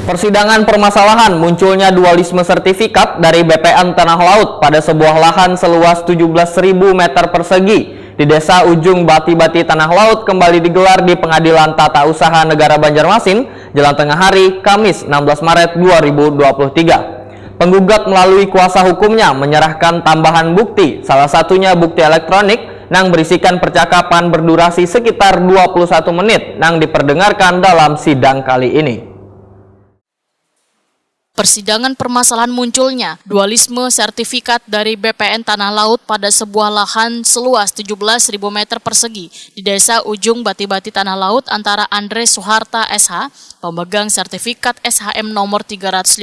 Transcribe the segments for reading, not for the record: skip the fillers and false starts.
Persidangan permasalahan munculnya dualisme sertifikat dari BPN Tanah Laut pada sebuah lahan seluas 17.000 meter persegi di Desa Ujung Bati-Bati Tanah Laut kembali digelar di Pengadilan Tata Usaha Negara Banjarmasin, Jelang Tengah Hari, Kamis 16 Maret 2023. Penggugat melalui kuasa hukumnya menyerahkan tambahan bukti, salah satunya bukti elektronik yang berisikan percakapan berdurasi sekitar 21 menit yang diperdengarkan dalam sidang kali ini. Persidangan permasalahan munculnya dualisme sertifikat dari BPN Tanah Laut pada sebuah lahan seluas 17.000 meter persegi di Desa Ujung Bati-Bati Tanah Laut antara Andre Soeharta SH, pemegang sertifikat SHM nomor 357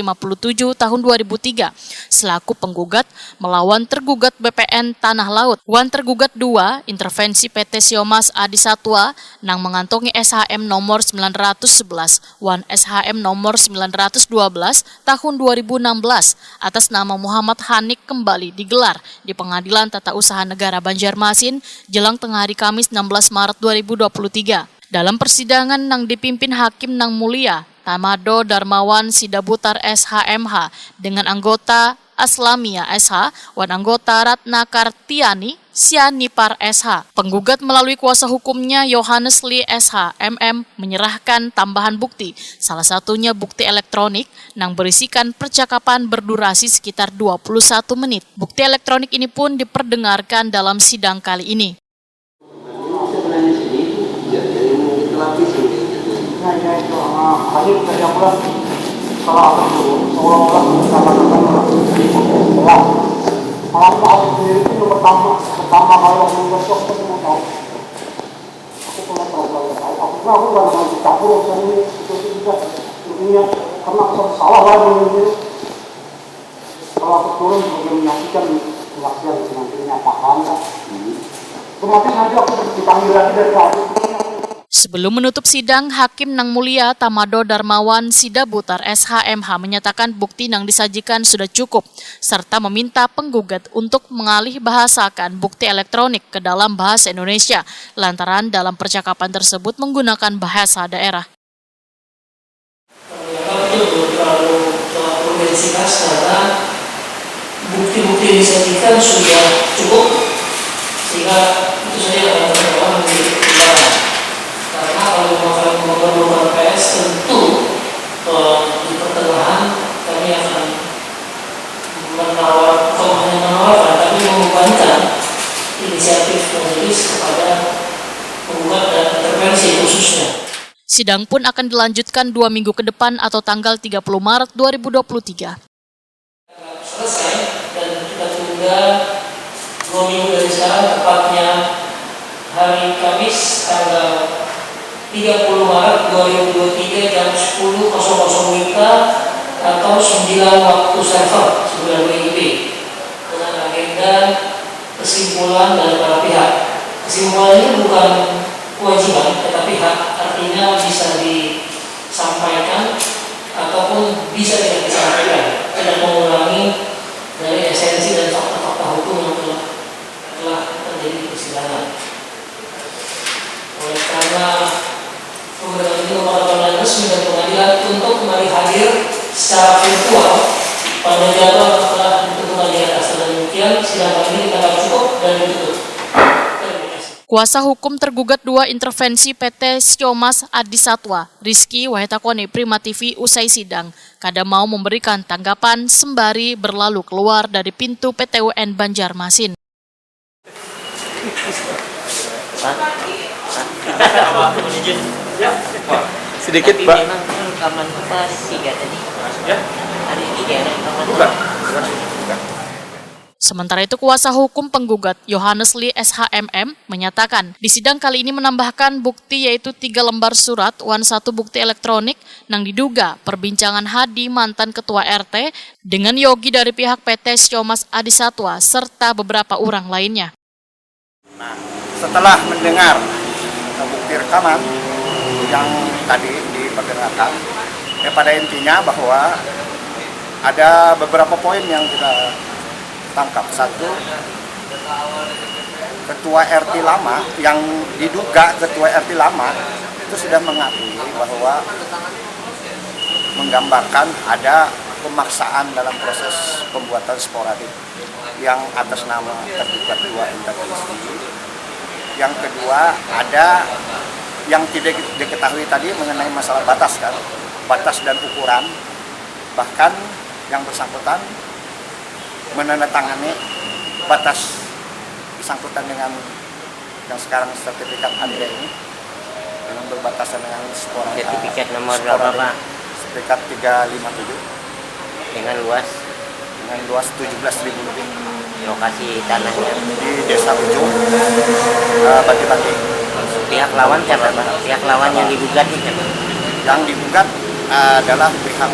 tahun 2003, selaku penggugat melawan tergugat BPN Tanah Laut. Wan tergugat 2, intervensi PT Siomas Adi Satwa, nang mengantongi SHM nomor 911, Wan SHM nomor 912, tahun 2016 atas nama Muhammad Hanik kembali digelar di Pengadilan Tata Usaha Negara Banjarmasin jelang tengah hari Kamis 16 Maret 2023. Dalam persidangan yang dipimpin Hakim Nang Mulia Tamado Darmawan Sidabutar SHMH dengan anggota Aslamia SH, wan anggota Ratna Kartiani Sianipar SH. Penggugat melalui kuasa hukumnya Yohanes Lee SH MM menyerahkan tambahan bukti, salah satunya bukti elektronik yang berisikan percakapan berdurasi sekitar 21 menit. Bukti elektronik ini pun diperdengarkan dalam sidang kali ini. Sebelum menutup sidang, Hakim Nang Mulia Tamado Darmawan Sidabutar SHMH menyatakan bukti yang disajikan sudah cukup, serta meminta penggugat untuk mengalih bahasakan bukti elektronik ke dalam bahasa Indonesia, lantaran dalam percakapan tersebut menggunakan bahasa daerah. Karena bukti-bukti yang disajikan sudah cukup, sehingga itu saja yang terdapat menjadi pertimbangan. Karena kalau memerlukan PS tentu di pertengahan kami akan menawarkan, tapi membebankan inisiatif majelis kepada penggugat dan intervensi khususnya. Sidang pun akan dilanjutkan 2 minggu ke depan atau tanggal 30 Maret 2023. Selesai dan kita tunda 2 minggu dari sekarang, tepatnya hari Kamis tanggal 30 Maret 2023 jam 10.00 WIB atau 9 waktu server 9 WIB dengan agenda kesimpulan dari para pihak. Kesimpulan ini bukan kewajiban, tetapi hak, artinya bisa disampaikan ataupun bisa tidak disampaikan, tidak mengulangi dari esensi dan fakta-fakta hukum yang telah terjadi di persidangan. Oleh karena pemberatan ini merupakan resmi dari pengadilan untuk kembali hadir secara virtual pada jadwal yang telah ditentukan di atas. Dan demikian sidang kali ini kita cukup dan ditutup. Kuasa hukum tergugat 2 intervensi PT Siomas Adi Satwa, Rizky Wahetakone Prima TV usai sidang, kada mau memberikan tanggapan sembari berlalu keluar dari pintu PTUN Banjarmasin. Sedikit, Pak. Memang rekaman apa sih tadi? Ya. Hari ini kayak ada rekaman. Bukan. Sementara itu kuasa hukum penggugat Yohanes Lee SHMM menyatakan di sidang kali ini menambahkan bukti yaitu 3 lembar surat, 1 bukti elektronik yang diduga perbincangan Hadi mantan ketua RT dengan Yogi dari pihak PT Siomas Adi Satwa serta beberapa orang lainnya. Nah, setelah mendengar bukti rekaman yang tadi diperdengarkan, pada intinya bahwa ada beberapa poin yang kita tangkap. Satu, ketua RT lama yang diduga ketua RT lama itu sudah mengakui bahwa menggambarkan ada pemaksaan dalam proses pembuatan sporadik yang atas nama tergugat 2 intervensi. Yang kedua, ada yang tidak diketahui tadi mengenai masalah batas kan, batas dan ukuran. Bahkan yang bersangkutan menandatangani batas bersangkutan dengan yang sekarang sertifikat Andre ini yang berbatasan dengan sporadik. Sertifikat nomor berapa, Pak? Sertifikat 357 Dengan luas 17.000 lebih. lokasi tanahnya. Di Desa Ujung, Bati-Bati. Pihak lawan siapa, Pak? Pihak lawan yang digugat itu siapa? Yang digugat adalah pihak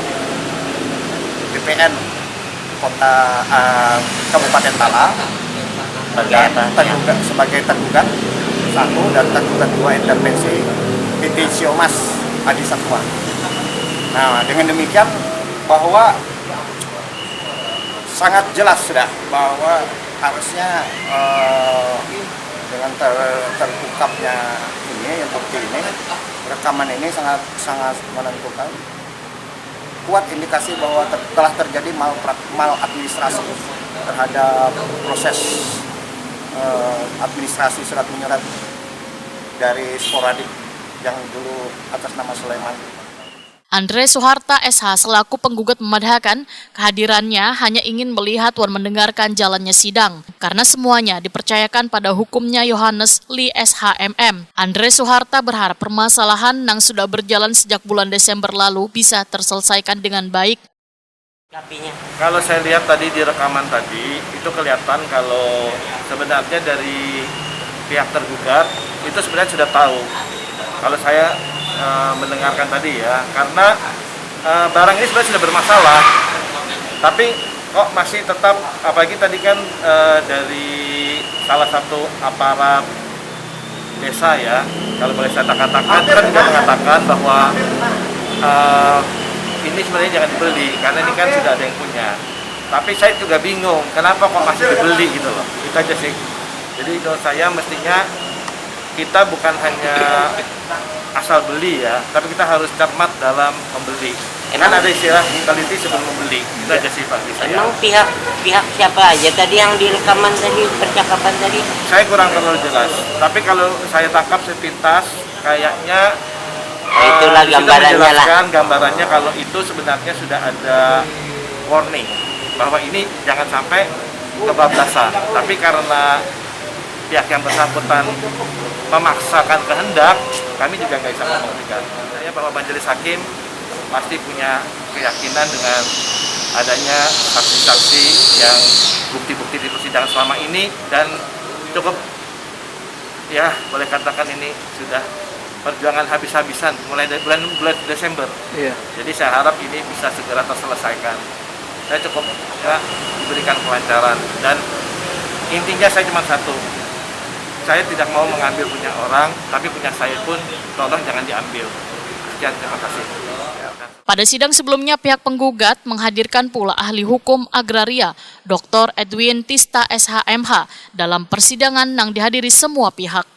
BPN Kota Kabupaten Tala. Sebagai apa? Sebagai tergugat 1 dan tergugat 2 intervensi PT Siomas Adi Satwa. Nah, dengan demikian bahwa sangat jelas sudah bahwa harusnya dengan terungkapnya ini, yang bukti ini, rekaman ini sangat menentukan kuat indikasi bahwa telah terjadi maladministrasi terhadap proses administrasi surat menyurat dari sporadik yang dulu atas nama Sulaiman. Andre Soeharta SH selaku penggugat memadahkan kehadirannya hanya ingin melihat dan mendengarkan jalannya sidang karena semuanya dipercayakan pada hukumnya Yohanes Lee SHMM. Andre Soeharta berharap permasalahan yang sudah berjalan sejak bulan Desember lalu bisa terselesaikan dengan baik. Kalau saya lihat tadi di rekaman tadi, itu kelihatan kalau sebenarnya dari pihak tergugat itu sebenarnya sudah tahu. Kalau saya mendengarkan tadi ya, karena barang ini sebenarnya sudah bermasalah, tapi kok masih tetap, apalagi tadi kan dari salah satu aparat desa ya, kalau boleh saya katakan, kan juga mengatakan bahwa ini sebenarnya jangan dibeli karena ini kan sudah ada yang punya. Tapi saya juga bingung kenapa kok masih dibeli gitu loh. Itu aja sih. Jadi menurut saya mestinya kita bukan hanya asal beli ya, tapi kita harus cermat dalam membeli. Kan ada istilah teliti sebelum membeli. Itu aja sih Pak. Emang pihak siapa aja tadi yang di rekaman tadi, percakapan tadi? Saya kurang terlalu jelas. Tapi kalau saya tangkap sepintas kayaknya Itulah gambarannya lah. Gambarannya kalau itu sebenarnya sudah ada warning bahwa ini jangan sampai kebablasan. Tapi karena pihak yang bersangkutan memaksakan kehendak, kami juga nggak bisa membuktikan. Saya bahwa majelis hakim pasti punya keyakinan dengan adanya saksi-saksi yang bukti-bukti di persidangan selama ini, dan cukup ya boleh katakan ini sudah perjuangan habis-habisan mulai dari bulan Desember. Iya. Jadi saya harap ini bisa segera terselesaikan. Saya cukup ya diberikan kelancaran, dan intinya saya cuma satu. Saya tidak mau mengambil punya orang, tapi punya saya pun tolong jangan diambil. Sekian, terima kasih. Pada sidang sebelumnya, pihak penggugat menghadirkan pula ahli hukum agraria, Dr. Edwin Tista SHMH, dalam persidangan yang dihadiri semua pihak.